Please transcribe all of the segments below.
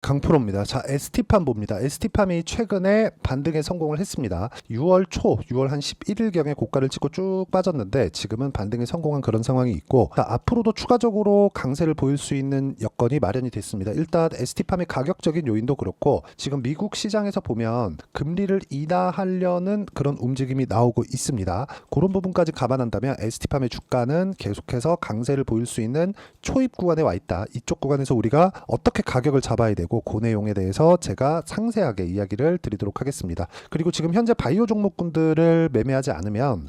강프로입니다. 자, ST팜 봅니다. ST팜이 최근에 반등에 성공을 했습니다. 6월 초, 6월 한 11일경에 고가를 찍고 쭉 빠졌는데 지금은 반등에 성공한 그런 상황이 있고, 자, 앞으로도 추가적으로 강세를 보일 수 있는 여건이 마련이 됐습니다. 일단 ST팜의 가격적인 요인도 그렇고, 지금 미국 시장에서 보면 금리를 인하하려는 그런 움직임이 나오고 있습니다. 그런 부분까지 감안한다면 ST팜의 주가는 계속해서 강세를 보일 수 있는 초입 구간에 와 있다. 이쪽 구간에서 우리가 어떻게 가격을 잡아야 되고, 그 내용에 대해서 제가 상세하게 이야기를 드리도록 하겠습니다. 그리고 지금 현재 바이오 종목군들을 매매하지 않으면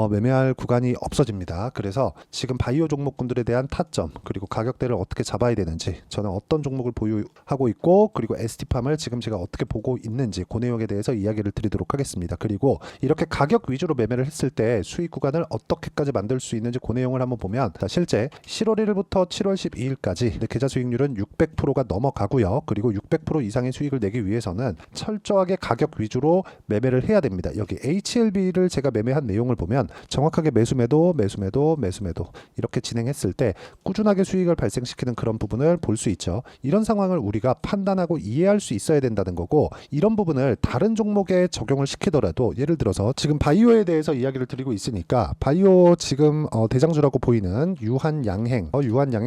매매할 구간이 없어집니다. 그래서 지금 바이오 종목군들에 대한 타점, 그리고 가격대를 어떻게 잡아야 되는지, 저는 어떤 종목을 보유하고 있고, 그리고 ST팜을 지금 제가 어떻게 보고 있는지, 그 내용에 대해서 이야기를 드리도록 하겠습니다. 그리고 이렇게 가격 위주로 매매를 했을 때 수익 구간을 어떻게까지 만들 수 있는지, 그 내용을 한번 보면, 자, 실제 7월 1일부터 7월 12일까지 계좌 수익률은 600%가 넘어가고요. 그리고 600% 이상의 수익을 내기 위해서는 철저하게 가격 위주로 매매를 해야 됩니다. 여기 HLB를 제가 매매한 내용을 보면 정확하게 매수매도 이렇게 진행했을 때 꾸준하게 수익을 발생시키는 그런 부분을 볼 수 있죠. 이런 상황을 우리가 판단하고 이해할 수 있어야 된다는 거고, 이런 부분을 다른 종목에 적용을 시키더라도, 예를 들어서 지금 바이오에 대해서 이야기를 드리고 있으니까, 바이오 지금 대장주라고 보이는 유한양행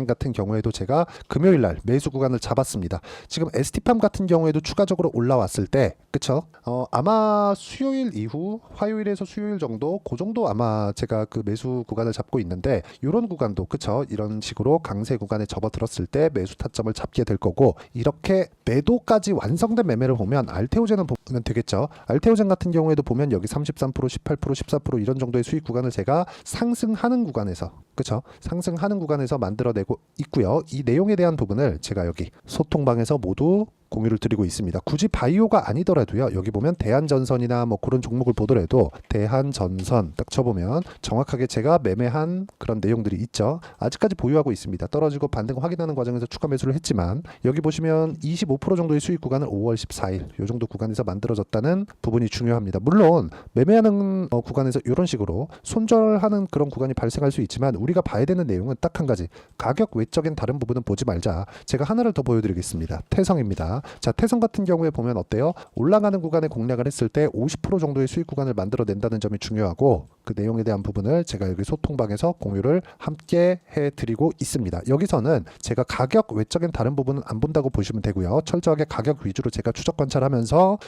같은 경우에도 제가 금요일날 매수 구간을 잡았습니다. 지금 ST팜 같은 경우에도 추가적으로 올라왔을 때, 그쵸? 아마 수요일 이후, 화요일에서 수요일 정도, 그 정도 아마 제가 그 매수 구간을 잡고 있는데, 이런 구간도, 그쵸? 이런 식으로 강세 구간에 접어들었을 때 매수 타점을 잡게 될 거고, 이렇게 매도까지 완성된 매매를 보면 알테오젠을 보면 되겠죠. 알테오젠 같은 경우에도 보면 여기 33%, 18%, 14% 이런 정도의 수익 구간을 제가 상승하는 구간에서, 그쵸? 상승하는 구간에서 만들어내고 있고요. 이 내용에 대한 부분을 제가 여기 소통방에서 모두 공유를 드리고 있습니다. 굳이 바이오가 아니더라도요. 여기 보면 대한전선이나 뭐 그런 종목을 보더라도 대한전선 딱 쳐보면 정확하게 제가 매매한 그런 내용들이 있죠. 아직까지 보유하고 있습니다. 떨어지고 반등 확인하는 과정에서 추가 매수를 했지만, 여기 보시면 25% 정도의 수익 구간을 5월 14일 이 정도 구간에서 만들어졌다는 부분이 중요합니다. 물론 매매하는 구간에서 이런 식으로 손절하는 그런 구간이 발생할 수 있지만, 우리가 봐야 되는 내용은 딱 한 가지, 가격 외적인 다른 부분은 보지 말자. 제가 하나를 더 보여드리겠습니다. 태성입니다. 자, 태성 같은 경우에 보면 어때요? 올라가는 구간에 공략을 했을 때 50% 정도의 수익 구간을 만들어낸다는 점이 중요하고, 그 내용에 대한 부분을 제가 여기 소통방에서 공유를 함께 해드리고 있습니다. 여기서는 제가 가격 외적인 다른 부분은 안 본다고 보시면 되고요. 철저하게 가격 위주로 제가 추적 관찰하면서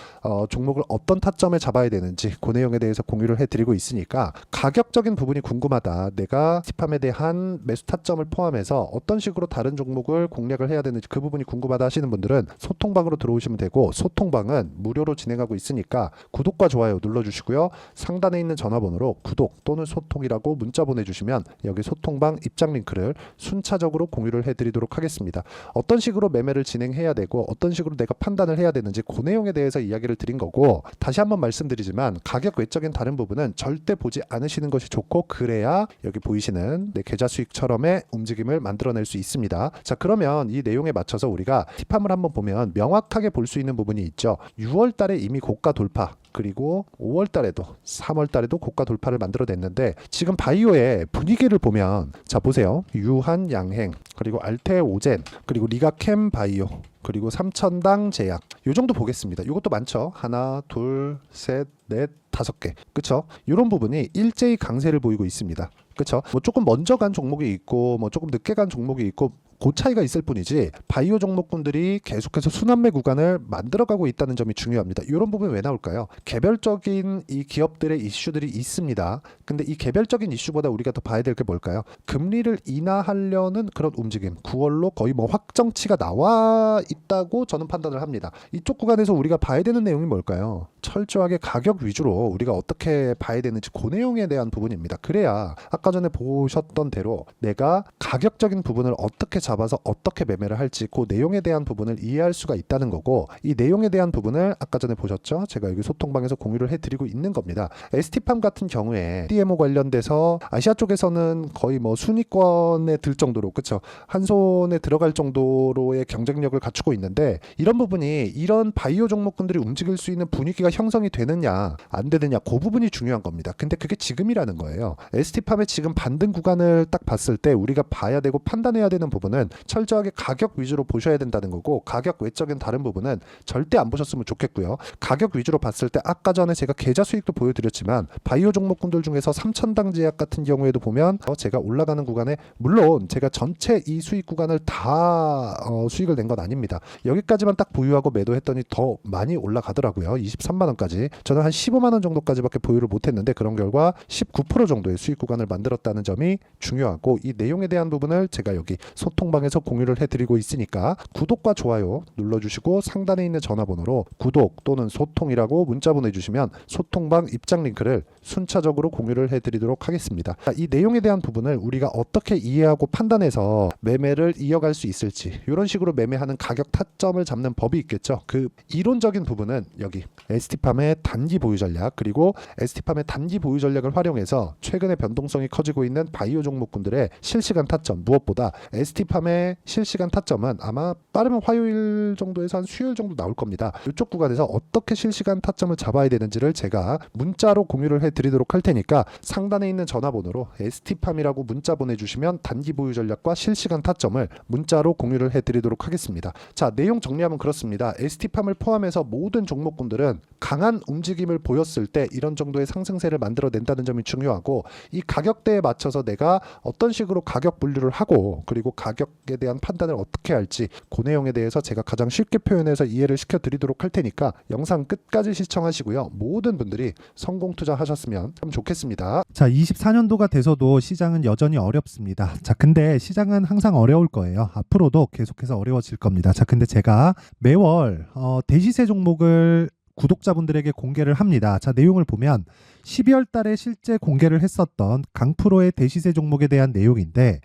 종목을 어떤 타점에 잡아야 되는지, 그 내용에 대해서 공유를 해드리고 있으니까, 가격적인 부분이 궁금하다, 내가 스티팜에 대한 매수 타점을 포함해서 어떤 식으로 다른 종목을 공략을 해야 되는지 그 부분이 궁금하다 하시는 분들은 소통방으로 들어오시면 되고, 소통방은 무료로 진행하고 있으니까 구독과 좋아요 눌러주시고요. 상단에 있는 전화번호로 구독 또는 소통이라고 문자 보내주시면 여기 소통방 입장 링크를 순차적으로 공유를 해드리도록 하겠습니다. 어떤 식으로 매매를 진행해야 되고, 어떤 식으로 내가 판단을 해야 되는지, 그 내용에 대해서 이야기를 드린 거고, 다시 한번 말씀드리지만 가격 외적인 다른 부분은 절대 보지 않으시는 것이 좋고, 그래야 여기 보이시는 내 계좌 수익처럼의 움직임을 만들어낼 수 있습니다. 자, 그러면 이 내용에 맞춰서 우리가 팁함을 한번 보면 명확하게 볼 수 있는 부분이 있죠. 6월 달에 이미 고가 돌파, 그리고 5월 달에도 3월 달에도 고가 돌파를 만들어냈는데, 지금 바이오의 분위기를 보면, 자 보세요. 유한양행, 그리고 알테오젠, 그리고 리가캠 바이오, 그리고 삼천당 제약, 요 정도 보겠습니다. 이것도 많죠. 하나, 둘, 셋, 넷, 5개. 그쵸? 이런 부분이 일제히 강세를 보이고 있습니다. 그쵸? 뭐 조금 먼저 간 종목이 있고, 뭐 조금 늦게 간 종목이 있고, 그 차이가 있을 뿐이지, 바이오 종목군들이 계속해서 순환매 구간을 만들어가고 있다는 점이 중요합니다. 이런 부분이 왜 나올까요? 개별적인 이 기업들의 이슈들이 있습니다. 근데 이 개별적인 이슈보다 우리가 더 봐야 될 게 뭘까요? 금리를 인하하려는 그런 움직임, 9월로 거의 뭐 확정치가 나와 있다고 저는 판단을 합니다. 이쪽 구간에서 우리가 봐야 되는 내용이 뭘까요? 철저하게 가격 위주로 우리가 어떻게 봐야 되는지, 그 내용에 대한 부분입니다. 그래야 아까 전에 보셨던 대로 내가 가격적인 부분을 어떻게 잡아서 어떻게 매매를 할지, 그 내용에 대한 부분을 이해할 수가 있다는 거고, 이 내용에 대한 부분을 아까 전에 보셨죠? 제가 여기 소통방에서 공유를 해드리고 있는 겁니다. ST팜 같은 경우에 DMO 관련돼서 아시아 쪽에서는 거의 뭐 순위권에 들 정도로, 그쵸? 한 손에 들어갈 정도로의 경쟁력을 갖추고 있는데, 이런 부분이, 이런 바이오 종목군들이 움직일 수 있는 분위기가 형성이 되느냐 안 되느냐 그 부분이 중요한 겁니다. 근데 그게 지금이라는 거예요. ST팜의 지금 반등 구간을 딱 봤을 때 우리가 봐야 되고 판단해야 되는 부분은 철저하게 가격 위주로 보셔야 된다는 거고, 가격 외적인 다른 부분은 절대 안 보셨으면 좋겠고요. 가격 위주로 봤을 때 아까 전에 제가 계좌 수익도 보여드렸지만 바이오 종목군들 중에서 3,000당 제약 같은 경우에도 보면 제가 올라가는 구간에, 물론 제가 전체 이 수익 구간을 다 수익을 낸 건 아닙니다. 여기까지만 딱 보유하고 매도했더니 더 많이 올라가더라고요. 23만 원까지. 저는 한 15만 원 정도까지밖에 보유를 못했는데 그런 결과 19% 정도의 수익 구간을 만들었다는 점이 중요하고, 이 내용에 대한 부분을 제가 여기 소통방에서 공유를 해드리고 있으니까 구독과 좋아요 눌러주시고 상단에 있는 전화번호로 구독 또는 소통이라고 문자 보내주시면 소통방 입장 링크를 순차적으로 공유를 해드리도록 하겠습니다. 이 내용에 대한 부분을 우리가 어떻게 이해하고 판단해서 매매를 이어갈 수 있을지, 이런 식으로 매매하는 가격 타점을 잡는 법이 있겠죠. 그 이론적인 부분은 여기 ST팜의 단기 보유 전략, 그리고 ST팜의 단기 보유 전략을 활용해서 최근에 변동성이 커지고 있는 바이오 종목군들의 실시간 타점, 무엇보다 ST팜의 실시간 타점은 아마 빠르면 화요일 정도에서 한 수요일 정도 나올 겁니다. 이쪽 구간에서 어떻게 실시간 타점을 잡아야 되는지를 제가 문자로 공유를 해드리도록 할 테니까 상단에 있는 전화번호로 ST팜이라고 문자 보내주시면 단기 보유 전략과 실시간 타점을 문자로 공유를 해드리도록 하겠습니다. 자, 내용 정리하면 그렇습니다. ST팜을 포함해서 모든 종목군들은 강한 움직임을 보였을 때 이런 정도의 상승세를 만들어낸다는 점이 중요하고, 이 가격대에 맞춰서 내가 어떤 식으로 가격 분류를 하고 그리고 가격에 대한 판단을 어떻게 할지, 그 내용에 대해서 제가 가장 쉽게 표현해서 이해를 시켜드리도록 할 테니까 영상 끝까지 시청하시고요. 모든 분들이 성공 투자하셨으면 참 좋겠습니다. 자, 24년도가 돼서도 시장은 여전히 어렵습니다. 자, 근데 시장은 항상 어려울 거예요. 앞으로도 계속해서 어려워질 겁니다. 자, 근데 제가 매월 대시세 종목을 구독자분들에게 공개를 합니다. 자, 내용을 보면 12월 달에 실제 공개를 했었던 강프로의 대시세 종목에 대한 내용인데,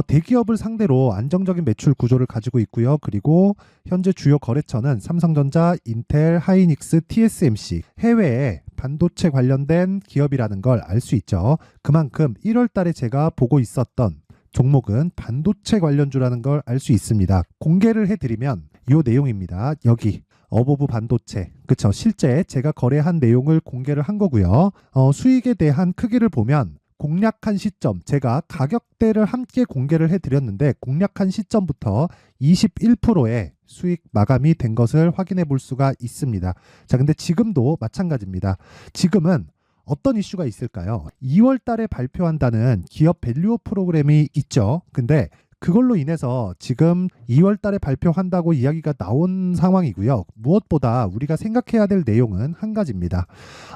대기업을 상대로 안정적인 매출 구조를 가지고 있고요. 그리고 현재 주요 거래처는 삼성전자, 인텔, 하이닉스, TSMC, 해외에 반도체 관련된 기업이라는 걸 알 수 있죠. 그만큼 1월 달에 제가 보고 있었던 종목은 반도체 관련주라는 걸 알 수 있습니다. 공개를 해드리면 이 내용입니다. 여기 어보브 반도체, 그쵸? 실제 제가 거래한 내용을 공개를 한 거고요. 수익에 대한 크기를 보면 공략한 시점, 제가 가격대를 함께 공개를 해드렸는데 공략한 시점부터 21%의 수익 마감이 된 것을 확인해 볼 수가 있습니다. 자, 근데 지금도 마찬가지입니다. 지금은 어떤 이슈가 있을까요? 2월 달에 발표한다는 기업 밸류업 프로그램이 있죠. 근데 그걸로 인해서 지금 2월 달에 발표한다고 이야기가 나온 상황이고요. 무엇보다 우리가 생각해야 될 내용은 한 가지입니다.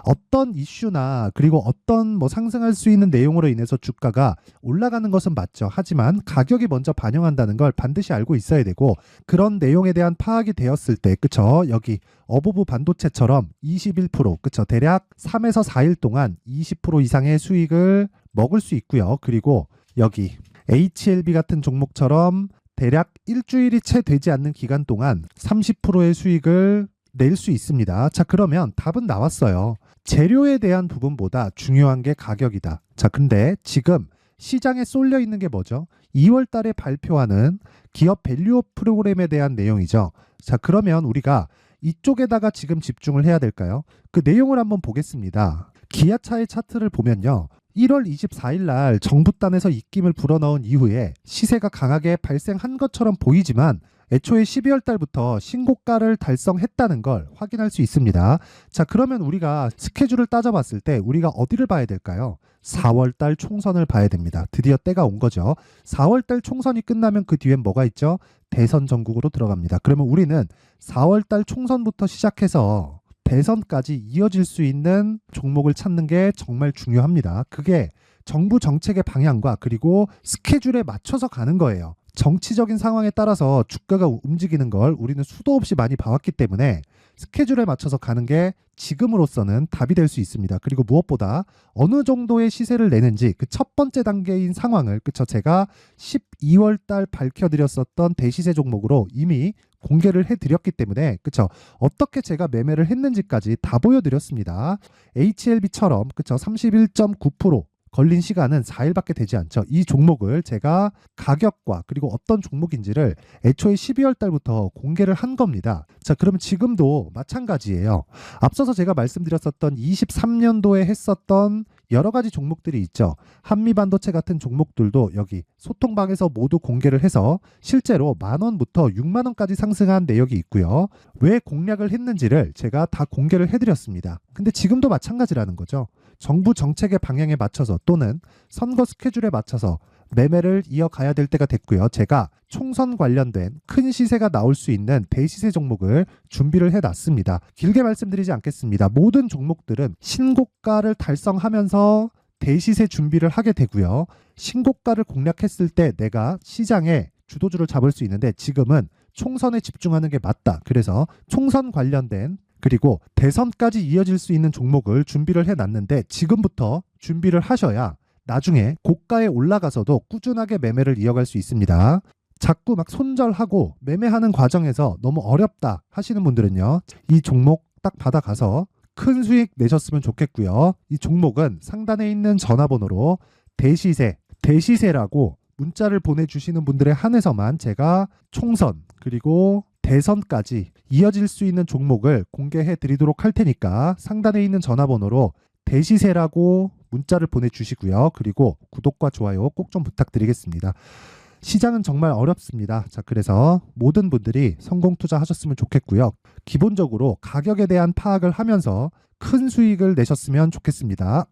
어떤 이슈나 그리고 어떤 상승할 수 있는 내용으로 인해서 주가가 올라가는 것은 맞죠. 하지만 가격이 먼저 반영한다는 걸 반드시 알고 있어야 되고, 그런 내용에 대한 파악이 되었을 때, 그쵸? 여기 어보브 반도체처럼 21%, 그쵸? 대략 3에서 4일 동안 20% 이상의 수익을 먹을 수 있고요. 그리고 여기 HLB 같은 종목처럼 대략 일주일이 채 되지 않는 기간 동안 30%의 수익을 낼 수 있습니다. 자, 그러면 답은 나왔어요. 재료에 대한 부분보다 중요한 게 가격이다. 자, 근데 지금 시장에 쏠려 있는 게 뭐죠? 2월 달에 발표하는 기업 밸류업 프로그램에 대한 내용이죠. 자, 그러면 우리가 이쪽에다가 지금 집중을 해야 될까요? 그 내용을 한번 보겠습니다. 기아차의 차트를 보면요. 1월 24일 날 정부단에서 입김을 불어넣은 이후에 시세가 강하게 발생한 것처럼 보이지만 애초에 12월 달부터 신고가를 달성했다는 걸 확인할 수 있습니다. 자, 그러면 우리가 스케줄을 따져봤을 때 우리가 어디를 봐야 될까요? 4월 달 총선을 봐야 됩니다. 드디어 때가 온 거죠. 4월 달 총선이 끝나면 그 뒤엔 뭐가 있죠? 대선 전국으로 들어갑니다. 그러면 우리는 4월 달 총선부터 시작해서 대선까지 이어질 수 있는 종목을 찾는 게 정말 중요합니다. 그게 정부 정책의 방향과 그리고 스케줄에 맞춰서 가는 거예요. 정치적인 상황에 따라서 주가가 움직이는 걸 우리는 수도 없이 많이 봐왔기 때문에 스케줄에 맞춰서 가는 게 지금으로서는 답이 될 수 있습니다. 그리고 무엇보다 어느 정도의 시세를 내는지 그 첫 번째 단계인 상황을, 그쵸? 제가 12월 달 밝혀드렸었던 대시세 종목으로 이미 공개를 해드렸기 때문에, 그쵸? 어떻게 제가 매매를 했는지까지 다 보여드렸습니다. HLB처럼, 그쵸? 31.9% 걸린 시간은 4일밖에 되지 않죠. 이 종목을 제가 가격과 그리고 어떤 종목인지를 애초에 12월 달부터 공개를 한 겁니다. 자, 그럼 지금도 마찬가지예요. 앞서서 제가 말씀드렸었던 23년도에 했었던 여러 가지 종목들이 있죠. 한미반도체 같은 종목들도 여기 소통방에서 모두 공개를 해서 실제로 10,000원부터 60,000원까지 상승한 내역이 있고요. 왜 공략을 했는지를 제가 다 공개를 해드렸습니다. 근데 지금도 마찬가지라는 거죠. 정부 정책의 방향에 맞춰서 또는 선거 스케줄에 맞춰서 매매를 이어가야 될 때가 됐고요. 제가 총선 관련된 큰 시세가 나올 수 있는 대시세 종목을 준비를 해놨습니다. 길게 말씀드리지 않겠습니다. 모든 종목들은 신고가를 달성하면서 대시세 준비를 하게 되고요. 신고가를 공략했을 때 내가 시장에 주도주를 잡을 수 있는데 지금은 총선에 집중하는 게 맞다. 그래서 총선 관련된 그리고 대선까지 이어질 수 있는 종목을 준비를 해놨는데 지금부터 준비를 하셔야 나중에 고가에 올라가서도 꾸준하게 매매를 이어갈 수 있습니다. 자꾸 막 손절하고 매매하는 과정에서 너무 어렵다 하시는 분들은요. 이 종목 딱 받아가서 큰 수익 내셨으면 좋겠고요. 이 종목은 상단에 있는 전화번호로 대시세라고 문자를 보내주시는 분들에 한해서만 제가 총선 그리고 대선까지 이어질 수 있는 종목을 공개해 드리도록 할 테니까 상단에 있는 전화번호로 대시세라고 문자를 보내주시고요. 그리고 구독과 좋아요 꼭 좀 부탁드리겠습니다. 시장은 정말 어렵습니다. 자, 그래서 모든 분들이 성공 투자하셨으면 좋겠고요. 기본적으로 가격에 대한 파악을 하면서 큰 수익을 내셨으면 좋겠습니다.